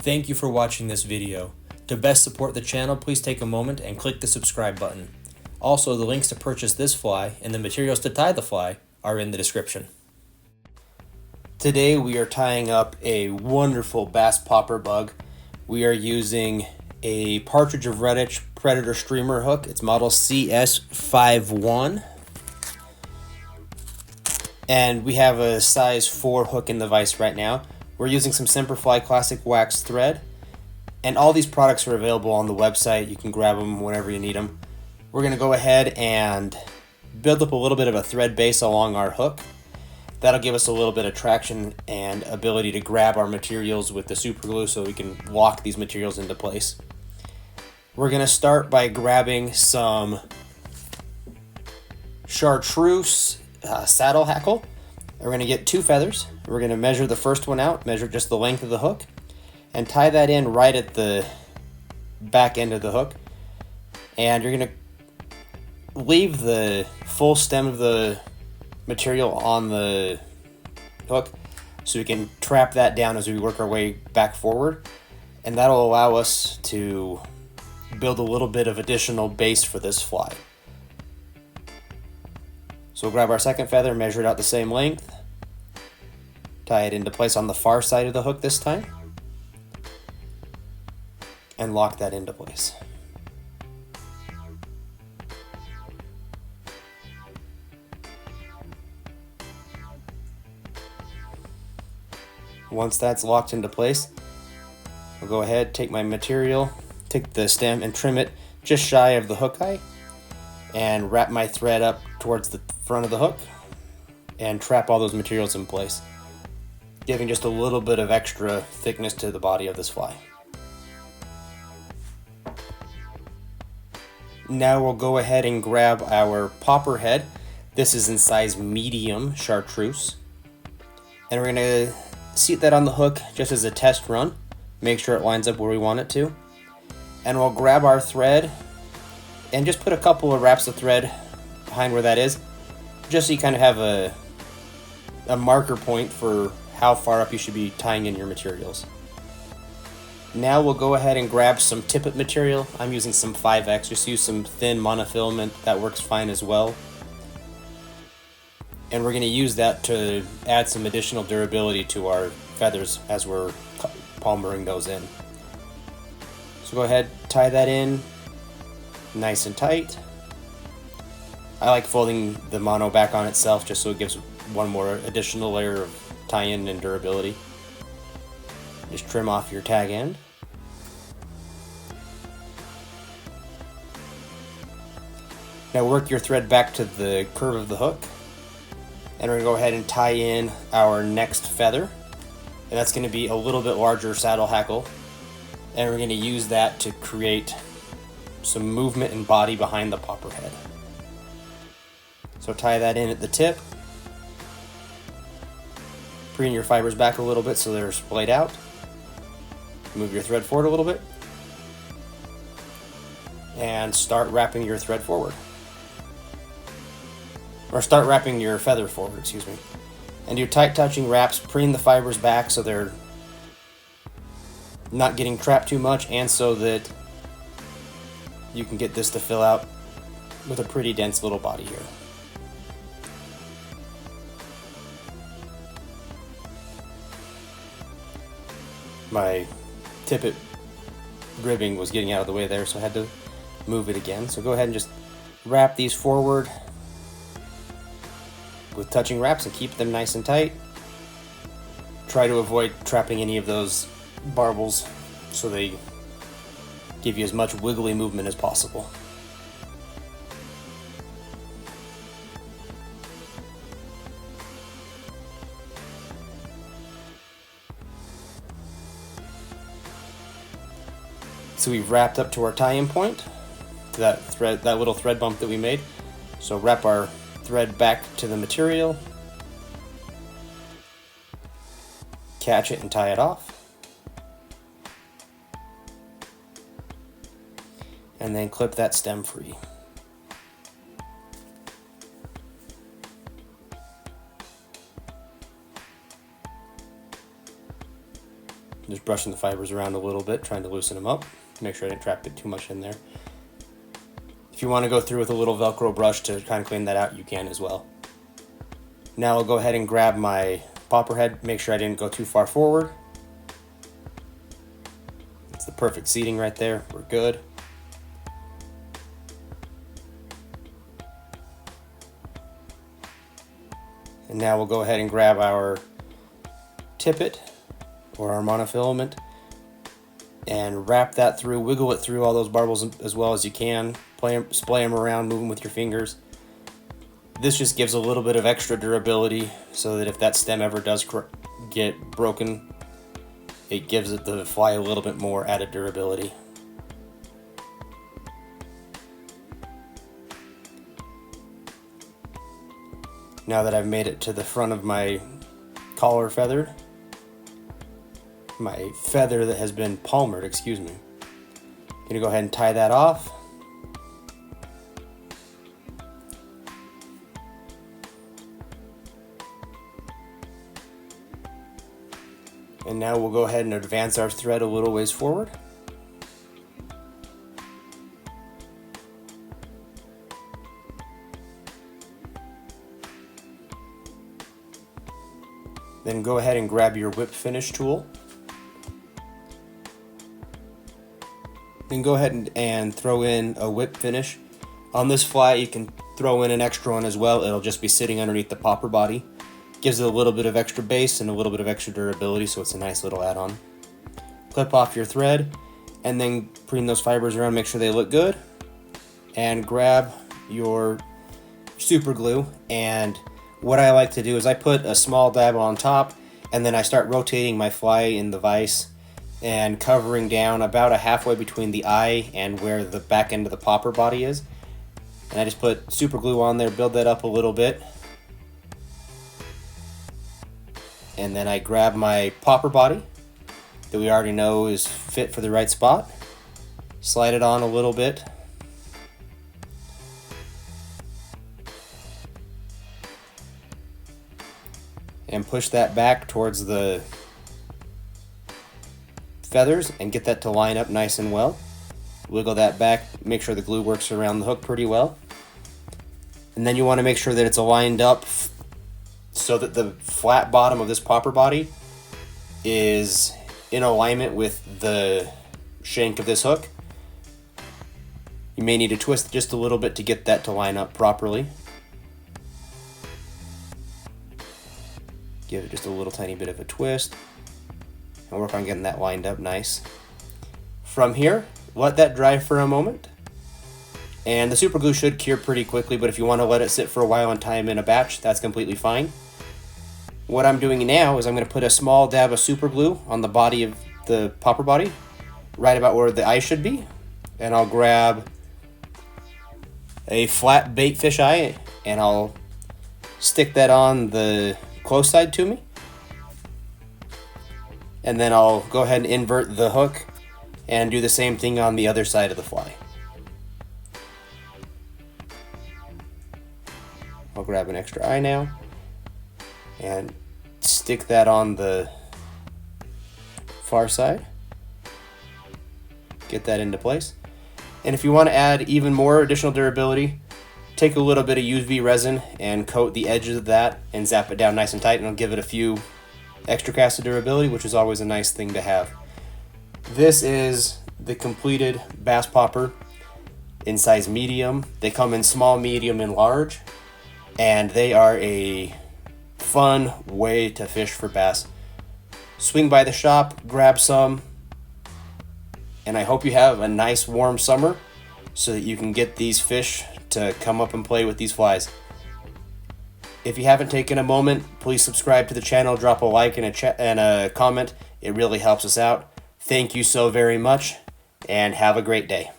Thank you for watching this video. To best support the channel, please take a moment and click the subscribe button. Also, the links to purchase this fly and the materials to tie the fly are in the description. Today we are tying up a wonderful bass popper bug. We are using a Partridge of Redditch Predator streamer hook. It's model CS51. And we have a size 4 hook in the vise right now. We're using some Semperfli Classic Wax thread. And all these products are available on the website. You can grab them whenever you need them. We're going to go ahead and build up a little bit of a thread base along our hook. That'll give us a little bit of traction and ability to grab our materials with the super glue so we can lock these materials into place. We're going to start by grabbing some chartreuse saddle hackle. We're going to get 2 feathers. We're going to measure the first one out, measure just the length of the hook, and tie that in right at the back end of the hook. And you're going to leave the full stem of the material on the hook so we can trap that down as we work our way back forward, and that'll allow us to build a little bit of additional base for this fly. So we'll grab our second feather, measure it out the same length, tie it into place on the far side of the hook this time, and lock that into place. Once that's locked into place, I'll go ahead, take my material, take the stem and trim it just shy of the hook eye, and wrap my thread up towards the front of the hook and trap all those materials in place, giving just a little bit of extra thickness to the body of this fly. Now we'll go ahead and grab our popper head. This is in size medium chartreuse, and we're going to seat that on the hook just as a test run. Make sure it lines up where we want it to. And we'll grab our thread and just put a couple of wraps of thread behind where that is, just so you kind of have a marker point for how far up you should be tying in your materials. Now we'll go ahead and grab some tippet material. I'm using some 5X, just use some thin monofilament, that works fine as well. And we're going to use that to add some additional durability to our feathers as we're palmering those in. So go ahead, tie that in nice and tight. I like folding the mono back on itself just so it gives one more additional layer of tie-in and durability. Just trim off your tag end. Now work your thread back to the curve of the hook. And we're going to go ahead and tie in our next feather. And that's going to be a little bit larger saddle hackle. And we're going to use that to create some movement and body behind the popper head. So tie that in at the tip. Preen your fibers back a little bit so they're splayed out. Move your thread forward a little bit. And start wrapping your thread forward. Or start wrapping your feather forward, excuse me. And do tight touching wraps, preen the fibers back so they're not getting trapped too much, and so that you can get this to fill out with a pretty dense little body here. My tippet ribbing was getting out of the way there, so I had to move it again. So go ahead and just wrap these forward with touching wraps and keep them nice and tight. Try to avoid trapping any of those barbels so they give you as much wiggly movement as possible. So we've wrapped up to our tie-in point, to that little thread bump that we made. So wrap our thread back to the material, catch it and tie it off, and then clip that stem free. Just brushing the fibers around a little bit, trying to loosen them up. Make sure I didn't trap it too much in there. If you want to go through with a little Velcro brush to kind of clean that out, you can as well. Now I'll go ahead and grab my popper head, make sure I didn't go too far forward. It's the perfect seating right there, we're good. And now we'll go ahead and grab our tippet or our monofilament and wrap that through, wiggle it through all those barbels as well as you can. Splay them around, move them with your fingers. This just gives a little bit of extra durability so that if that stem ever does get broken, it gives it the fly a little bit more added durability. Now that I've made it to the front of my collar feather, my feather that has been palmered, excuse me, I'm gonna go ahead and tie that off. And now we'll go ahead and advance our thread a little ways forward. Then go ahead and grab your whip finish tool. Then go ahead and throw in a whip finish. On this fly, you can throw in an extra one as well. It'll just be sitting underneath the popper body. Gives it a little bit of extra base and a little bit of extra durability, so it's a nice little add-on. Clip off your thread and then preen those fibers around, make sure they look good. And grab your super glue, and what I like to do is I put a small dab on top and then I start rotating my fly in the vise and covering down about a halfway between the eye and where the back end of the popper body is. And I just put super glue on there, build that up a little bit. And then I grab my popper body that we already know is fit for the right spot. Slide it on a little bit. And push that back towards the feathers and get that to line up nice and well. Wiggle that back, make sure the glue works around the hook pretty well. And then you want to make sure that it's aligned up so that the flat bottom of this popper body is in alignment with the shank of this hook. You may need to twist just a little bit to get that to line up properly. Give it just a little tiny bit of a twist and work on getting that lined up nice. From here, let that dry for a moment. And the super glue should cure pretty quickly, but if you want to let it sit for a while and tie them in a batch, that's completely fine. What I'm doing now is I'm going to put a small dab of super glue on the body of the popper body, right about where the eye should be. And I'll grab a flat bait fish eye and I'll stick that on the close side to me. And then I'll go ahead and invert the hook and do the same thing on the other side of the fly. I'll grab an extra eye now and stick that on the far side. Get that into place. And if you want to add even more additional durability, take a little bit of UV resin and coat the edges of that and zap it down nice and tight, and it'll give it a few extra casts of durability, which is always a nice thing to have. This is the completed bass popper in size medium. They come in small, medium, and large, and they are a fun way to fish for bass. Swing by the shop, grab some, and I hope you have a nice warm summer so that you can get these fish to come up and play with these flies. If you haven't taken a moment, please subscribe to the channel, drop a like and a comment. It really helps us out. Thank you so very much, and have a great day.